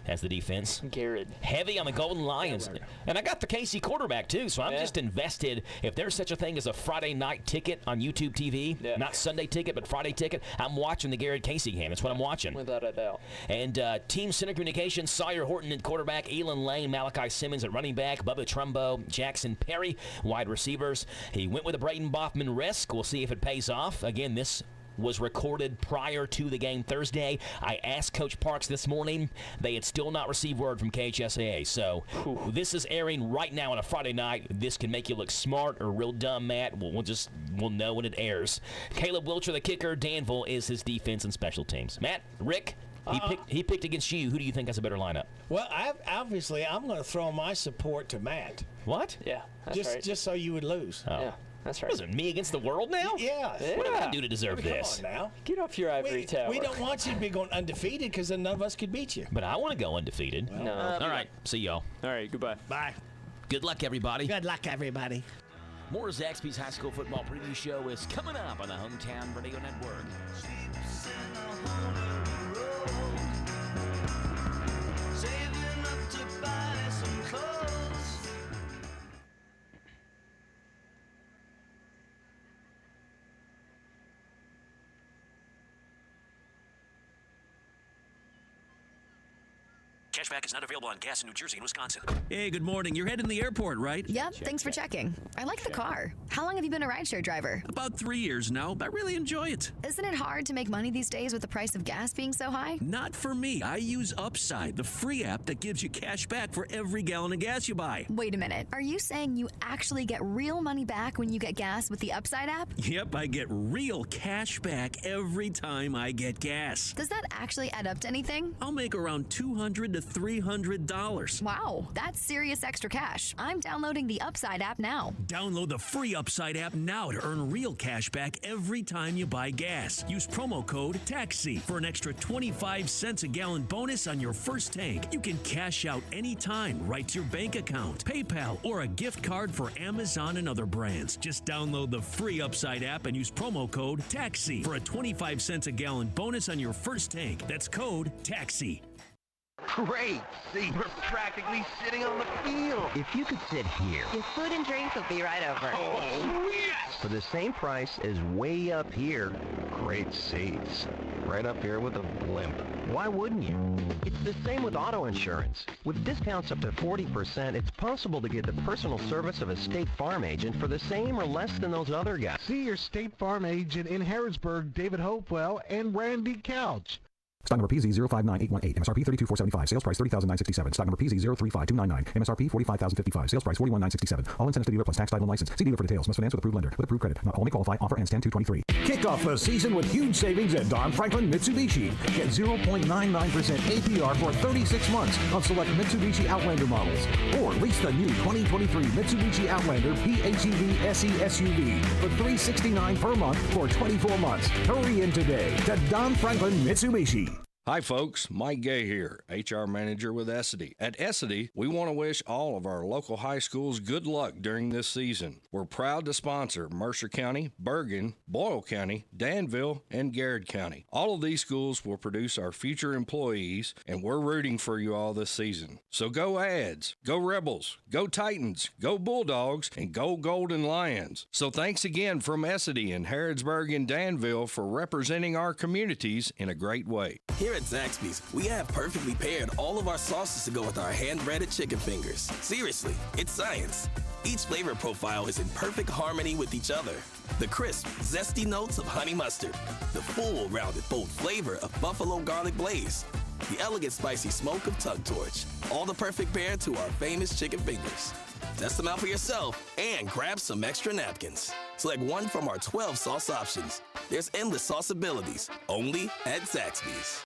As the defense. Garrett. Heavy on the Golden Lions. And I got the KC quarterback, too, so I'm just invested. If there's such a thing as a Friday night ticket on YouTube TV, not Sunday ticket, but Friday ticket, I'm watching the Garrett Casey game. That's what I'm watching. Without a doubt. And Team Center Communications, Sawyer Horton at quarterback, Elon Lane, Malachi Simmons at running back, Bubba Trumbo, Jackson Perry, wide receivers. He went with a Braden Boffman risk. We'll see if it pays off. Again, this was recorded prior to the game Thursday. I asked Coach Parks this morning. They had still not received word from KHSAA. So this is airing right now on a Friday night. This can make you look smart or real dumb, Matt. We'll know when it airs. Caleb Wilcher, the kicker. Danville is his defense and special teams. Matt, Rick, he picked against you. Who do you think has a better lineup? Well, obviously, I'm going to throw my support to Matt. What? Yeah, that's right. Just so you would lose. Oh. Yeah. That's right. Was it me against the world now? Yeah. What did I do to deserve this? Come on now. Get off your ivory tower. We don't want you to be going undefeated because then none of us could beat you. But I want to go undefeated. Well, no. All right. See y'all. All right. Goodbye. Bye. Good luck, everybody. Good luck, everybody. More Zaxby's High School Football Preview Show is coming up on the Hometown Radio Network. Saving up to buy some clothes. Cashback is not available on gas in New Jersey and Wisconsin. Hey, good morning. You're heading to the airport, right? Yep, thanks for checking. I like the car. How long have you been a rideshare driver? About 3 years now. I really enjoy it. Isn't it hard to make money these days with the price of gas being so high? Not for me. I use Upside, the free app that gives you cash back for every gallon of gas you buy. Wait a minute. Are you saying you actually get real money back when you get gas with the Upside app? Yep, I get real cash back every time I get gas. Does that actually add up to anything? I'll make around $200 to $300. Wow, that's serious extra cash. I'm downloading the Upside app now. Download the free Upside app now to earn real cash back every time you buy gas. Use promo code TAXI for an extra 25 cents a gallon bonus on your first tank. You can cash out anytime right to your bank account, PayPal, or a gift card for Amazon and other brands. Just download the free Upside app and use promo code TAXI for a 25 cents a gallon bonus on your first tank. That's code TAXI. Great. See, we're practically sitting on the field. If you could sit here. Your food and drinks will be right over. Oh, yes! For the same price as way up here. Great seats. Right up here with a blimp. Why wouldn't you? It's the same with auto insurance. With discounts up to 40%, it's possible to get the personal service of a State Farm agent for the same or less than those other guys. See your State Farm agent in Harrisburg, David Hopewell, and Randy Couch. Stock number PZ059818. MSRP $32,475. Sales price $30,967. Stock number PZ035299. MSRP $45,055. Sales price $41,967. All incentives to dealer plus tax title and license. See dealer for details. Must finance with approved lender. With approved credit. Not all may qualify. Offer ends 10/2/23. Kick off the season with huge savings at Don Franklin Mitsubishi. Get 0.99% APR for 36 months on select Mitsubishi Outlander models. Or lease the new 2023 Mitsubishi Outlander PHEV SE SUV for $369 per month for 24 months. Hurry in today to Don Franklin Mitsubishi. Hi folks, Mike Gay here, HR Manager with Essity. At Essity, we want to wish all of our local high schools good luck during this season. We're proud to sponsor Mercer County, Bergen, Boyle County, Danville, and Garrett County. All of these schools will produce our future employees, and we're rooting for you all this season. So go Ads, go Rebels, go Titans, go Bulldogs, and go Golden Lions. So thanks again from Essity in Harrodsburg and Danville for representing our communities in a great way. Here at Zaxby's, we have perfectly paired all of our sauces to go with our hand-breaded chicken fingers. Seriously, it's science. Each flavor profile is in perfect harmony with each other. The crisp, zesty notes of honey mustard, the full, rounded, bold flavor of buffalo garlic blaze, the elegant, spicy smoke of Tug Torch, all the perfect pair to our famous chicken fingers. Test them out for yourself and grab some extra napkins. Select one from our 12 sauce options. There's endless sauceabilities, only at Zaxby's.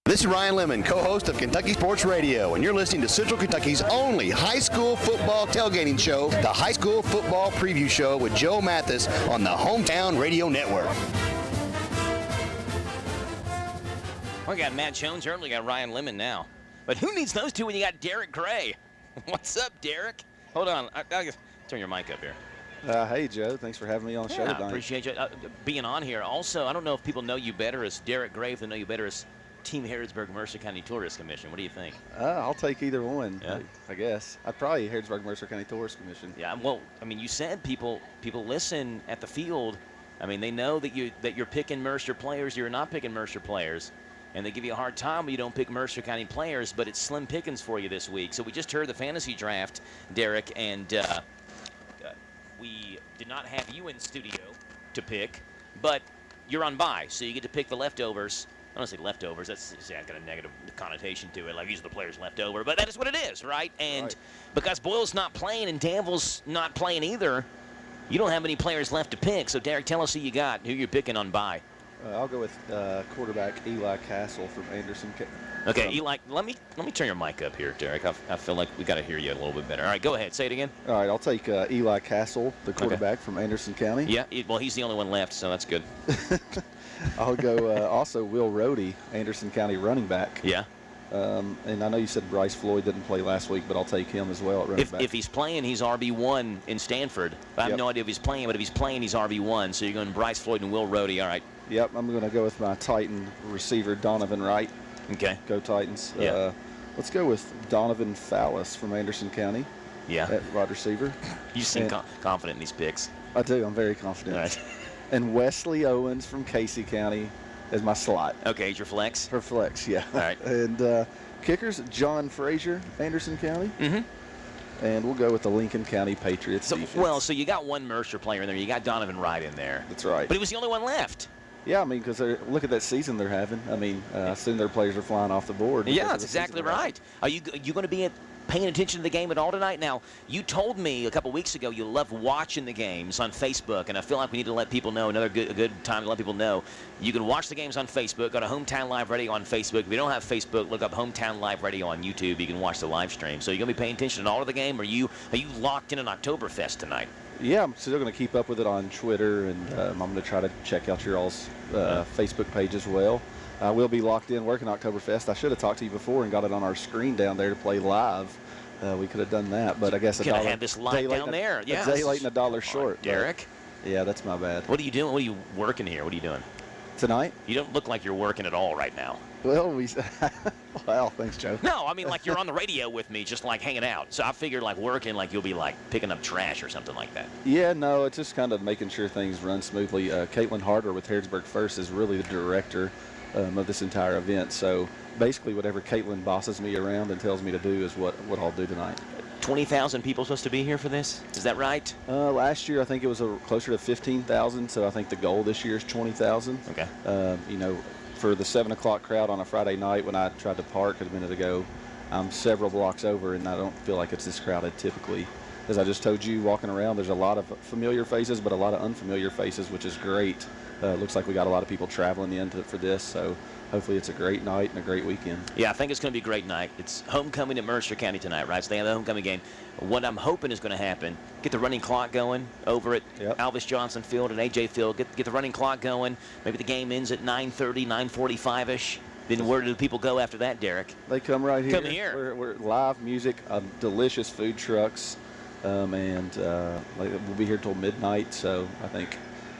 This is Ryan Lemon, co-host of Kentucky Sports Radio, and you're listening to Central Kentucky's only high school football tailgating show, the High School Football Preview Show with Joe Mathis on the Hometown Radio Network. We got Matt Jones earlier, got Ryan Lemon now. But who needs those two when you got Derek Gray? What's up, Derek? Hold on. I'll turn your mic up here. Hey, Joe. Thanks for having me on the show tonight. I appreciate you being on here. Also, I don't know if people know you better as Derek Gray, if they know you better as Team Harrodsburg Mercer County Tourist Commission. What do you think? I'll take either one, I guess. I'd probably Harrodsburg Mercer County Tourist Commission. Yeah, well, I mean, you said people listen at the field. I mean, they know that you're picking Mercer players, you're not picking Mercer players. And they give you a hard time when you don't pick Mercer County players, but it's slim pickings for you this week. So we just heard the fantasy draft, Derek, and we did not have you in studio to pick, but you're on bye, so you get to pick the leftovers. I don't say leftovers. That's got a negative connotation to it, like these are the players left over. But that is what it is, right? And because Boyle's not playing and Danville's not playing either, you don't have any players left to pick. So, Derek, tell us who you got, who you're picking on bye. I'll go with quarterback Eli Castle from Anderson. Okay, Eli, let me turn your mic up here, Derek. I feel like we got to hear you a little bit better. All right, go ahead. Say it again. All right, I'll take Eli Castle, the quarterback from Anderson County. Yeah, well, he's the only one left, so that's good. I'll go also Will Rohde, Anderson County running back. Yeah. And I know you said Bryce Floyd didn't play last week, but I'll take him as well at running back. If he's playing, he's RB1 in Stanford. I have no idea if he's playing, but if he's playing, he's RB1. So you're going Bryce Floyd and Will Rohde. All right. Yep, I'm going to go with my Titan receiver, Donovan Wright. Okay. Go Titans. Yeah. Let's go with Donovan Fallis from Anderson County. Yeah. At wide receiver. You seem confident in these picks. I do. I'm very confident. All right. And Wesley Owens from Casey County as my slot. Okay, is your flex? For flex, yeah. All right. And kickers, John Frazier, Anderson County. Mm-hmm. And we'll go with the Lincoln County Patriots defense. Well, so you got one Mercer player in there. You got Donovan Wright in there. That's right. But he was the only one left. Yeah, I mean, because look at that season they're having. I mean, I assume their players are flying off the board. Yeah, that's exactly right. Are you going to be paying attention to the game at all tonight? Now, you told me a couple weeks ago you love watching the games on Facebook, and I feel like we need to let people know, a good time to let people know. You can watch the games on Facebook. Go to Hometown Live Radio on Facebook. If you don't have Facebook, look up Hometown Live Radio on YouTube. You can watch the live stream. So you're going to be paying attention to all of the game, or are you locked in an Oktoberfest tonight? Yeah, I'm still going to keep up with it on Twitter, and I'm going to try to check out your all's Facebook page as well. I will be locked in working Oktoberfest. I should have talked to you before and got it on our screen down there to play live. We could have done that, but I guess could have had this live down there. Yeah, a day late and a dollar short. Derek? Yeah, that's my bad. What are you doing? What are you working here? What are you doing? Tonight? You don't look like you're working at all right now. Well, well, thanks, Joe. No, I mean like you're on the radio with me, just like hanging out. So I figured like working, like you'll be like picking up trash or something like that. Yeah, no, it's just kind of making sure things run smoothly. Caitlin Harder with Harrodsburg First is really the director of this entire event. So basically whatever Caitlin bosses me around and tells me to do is what I'll do tonight. 20,000 people supposed to be here for this? Is that right? Last year I think it was closer to 15,000, so I think the goal this year is 20,000. Okay. For the 7 o'clock crowd on a Friday night when I tried to park a minute ago, I'm several blocks over, and I don't feel like it's this crowded typically. As I just told you, walking around, there's a lot of familiar faces, but a lot of unfamiliar faces, which is great. Looks like we got a lot of people traveling in for this, so hopefully it's a great night and a great weekend. Yeah, I think it's going to be a great night. It's homecoming at Mercer County tonight, right? So they have the homecoming game. What I'm hoping is going to happen, get the running clock going over at Alvis Johnson Field and A.J. Field. Get the running clock going. Maybe the game ends at 9:30, 9:45-ish. Then where do people go after that, Derek? They come right here. Come here. We're live music, delicious food trucks, and we'll be here till midnight, so I think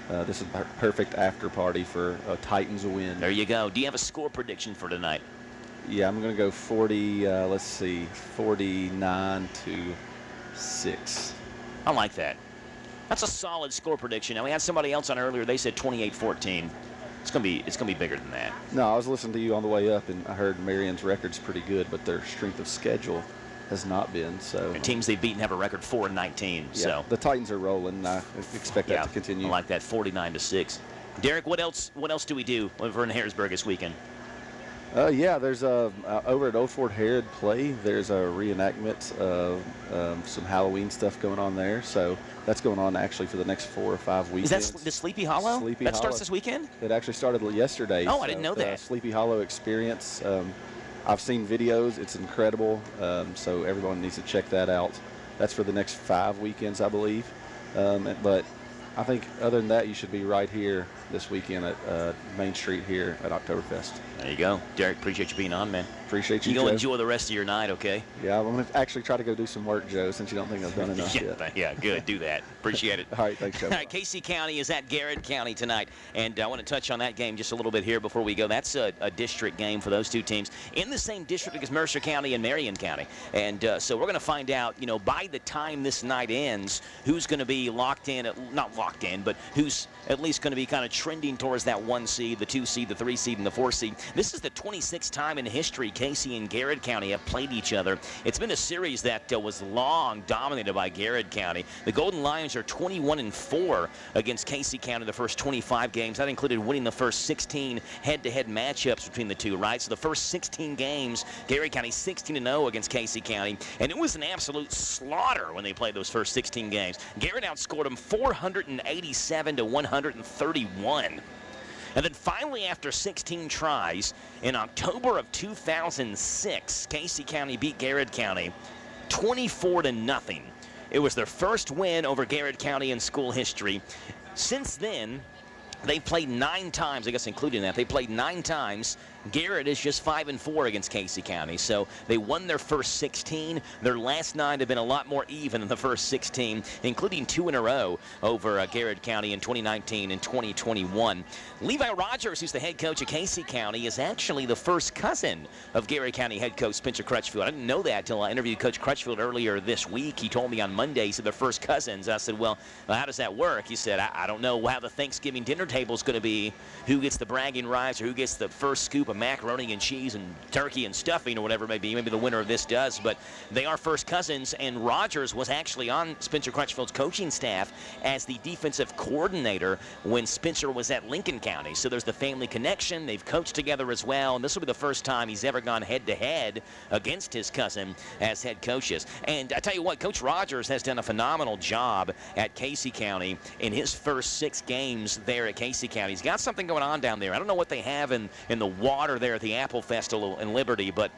this is a perfect after party for a Titans win. There you go. Do you have a score prediction for tonight? Yeah, I'm going to go 49-6. I like that. That's a solid score prediction. Now, we had somebody else on earlier. They said 28-14. It's gonna be bigger than that. No, I was listening to you on the way up, and I heard Marion's record's pretty good, but their strength of schedule has not been. So the teams they've beaten have a record 4-19. Yeah, so the Titans are rolling, and I expect that to continue. I like that 49-6. Derek, what else do we do over in Harrisburg this weekend? Yeah, there's over at Old Fort Herod Play, there's a reenactment of some Halloween stuff going on there. So that's going on actually for the next 4 or 5 weekends. Is that the Sleepy Hollow? Sleepy that Hollow. starts this weekend? It actually started yesterday. Oh, I didn't know that. Sleepy Hollow experience. I've seen videos. It's incredible. So everyone needs to check that out. That's for the next 5 weekends, I believe. But I think other than that, you should be right here this weekend at Main Street here at Oktoberfest. There you go. Derek, appreciate you being on, man. Appreciate you, You go Joe. enjoy the rest of your night, okay? Yeah, I'm going to actually try to go do some work, Joe, since you don't think I've done enough yet. Yeah, good. Do that. Appreciate it. All right, thanks, Joe. All right, Casey County is at Garrett County tonight, and I want to touch on that game just a little bit here before we go. That's a district game for those two teams in the same district as Mercer County and Marion County, and so we're going to find out, by the time this night ends, who's going to be locked in, not locked in, but who's at least going to be kind of trending towards that 1 seed, the 2 seed, the 3 seed, and the 4 seed. This is the 26th time in history Casey and Garrett County have played each other. It's been a series that was long dominated by Garrett County. The Golden Lions are 21-4 against Casey County the first 25 games. That included winning the first 16 head-to-head matchups between the two, right? So the first 16 games, Garrett County 16-0 against Casey County, and it was an absolute slaughter when they played those first 16 games. Garrett outscored them 487-131. And then finally, after 16 tries, in October of 2006, Casey County beat Garrett County 24-0. It was their first win over Garrett County in school history. Since then, they played 9 times, I guess including that. They played 9 times. Garrett is just 5-4 against Casey County. So they won their first 16. Their last 9 have been a lot more even than the first 16, including 2 in a row over Garrett County in 2019 and 2021. Levi Rogers, who's the head coach of Casey County, is actually the first cousin of Garrett County head coach Spencer Crutchfield. I didn't know that until I interviewed Coach Crutchfield earlier this week. He told me on Monday, he said they're first cousins. I said, well, how does that work? He said, I don't know how the Thanksgiving dinner table is going to be, who gets the bragging rights or who gets the first scoop of macaroni and cheese and turkey and stuffing or whatever it may be. Maybe the winner of this does, but they are first cousins, and Rogers was actually on Spencer Crutchfield's coaching staff as the defensive coordinator when Spencer was at Lincoln County. So there's the family connection. They've coached together as well, and this will be the first time he's ever gone head-to-head against his cousin as head coaches. And I tell you what, Coach Rogers has done a phenomenal job at Casey County in his first 6 games there at Casey County. He's got something going on down there. I don't know what they have in the water there at the Apple Festival in Liberty, but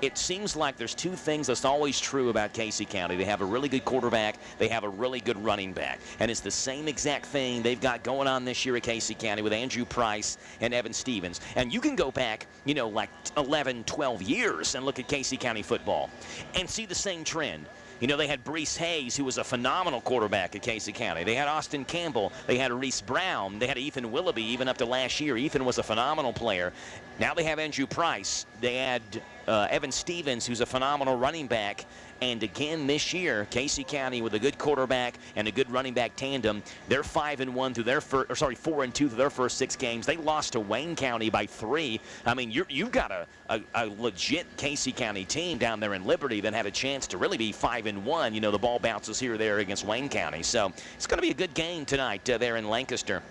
it seems like there's 2 things that's always true about Casey County. They have a really good quarterback. They have a really good running back. And it's the same exact thing they've got going on this year at Casey County with Andrew Price and Evan Stevens. And you can go back, like 11, 12 years and look at Casey County football and see the same trend. They had Brees Hayes, who was a phenomenal quarterback at Casey County. They had Austin Campbell. They had Reese Brown. They had Ethan Willoughby even up to last year. Ethan was a phenomenal player. Now they have Andrew Price. They had Evan Stevens, who's a phenomenal running back. And again this year, Casey County with a good quarterback and a good running back tandem, they're 5-1 through their 4-2 through their first 6 games. They lost to Wayne County by 3. I mean, you've got a legit Casey County team down there in Liberty that had a chance to really be 5-1. The ball bounces here or there against Wayne County. So it's going to be a good game tonight there in Lancaster.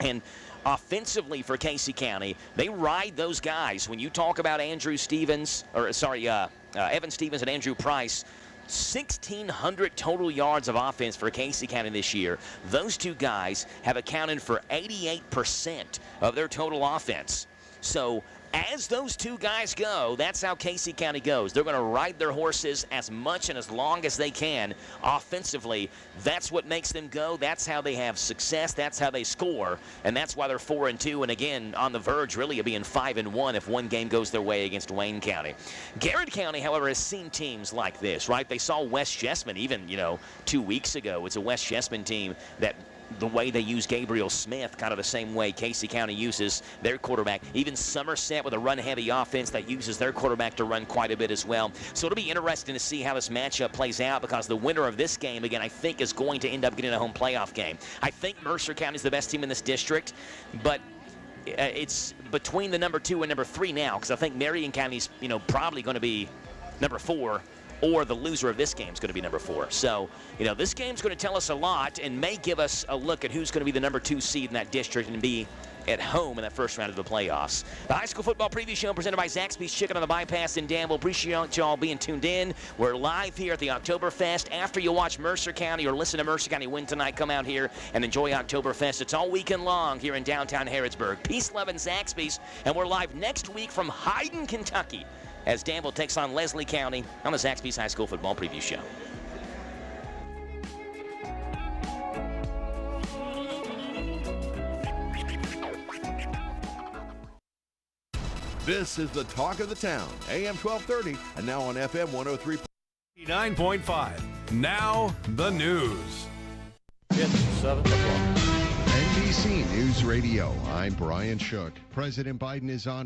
And offensively for Casey County, they ride those guys. When you talk about Evan Stevens and Andrew Price, 1,600 total yards of offense for Casey County this year. Those 2 guys have accounted for 88% of their total offense. So as those 2 guys go, that's how Casey County goes. They're going to ride their horses as much and as long as they can offensively. That's what makes them go. That's how they have success. That's how they score. And that's why they're 4-2 and, again, on the verge really of being 5-1 if one game goes their way against Wayne County. Garrett County, however, has seen teams like this, right? They saw West Jessamine even, 2 weeks ago. It's a West Jessamine team that the way they use Gabriel Smith, kind of the same way Casey County uses their quarterback. Even Somerset with a run-heavy offense that uses their quarterback to run quite a bit as well. So it'll be interesting to see how this matchup plays out, because the winner of this game, again, I think is going to end up getting a home playoff game. I think Mercer County is the best team in this district, but it's between the number 2 and number 3 now, because I think Marion County's, probably going to be number 4. Or the loser of this game is going to be number 4. So, this game's going to tell us a lot and may give us a look at who's going to be the number 2 seed in that district and be at home in that first round of the playoffs. The high school football preview show presented by Zaxby's Chicken on the Bypass in Danville. Appreciate y'all being tuned in. We're live here at the Oktoberfest. After you watch Mercer County or listen to Mercer County win tonight, come out here and enjoy Oktoberfest. It's all weekend long here in downtown Harrodsburg. Peace, love, and Zaxby's. And we're live next week from Hyden, Kentucky, as Danville takes on Leslie County on the Zaxby's High School Football Preview Show. This is the talk of the town, AM 1230, and now on FM 103.9.5. Now, the news. It's 7 o'clock. NBC News Radio, I'm Brian Shook. President Biden is honored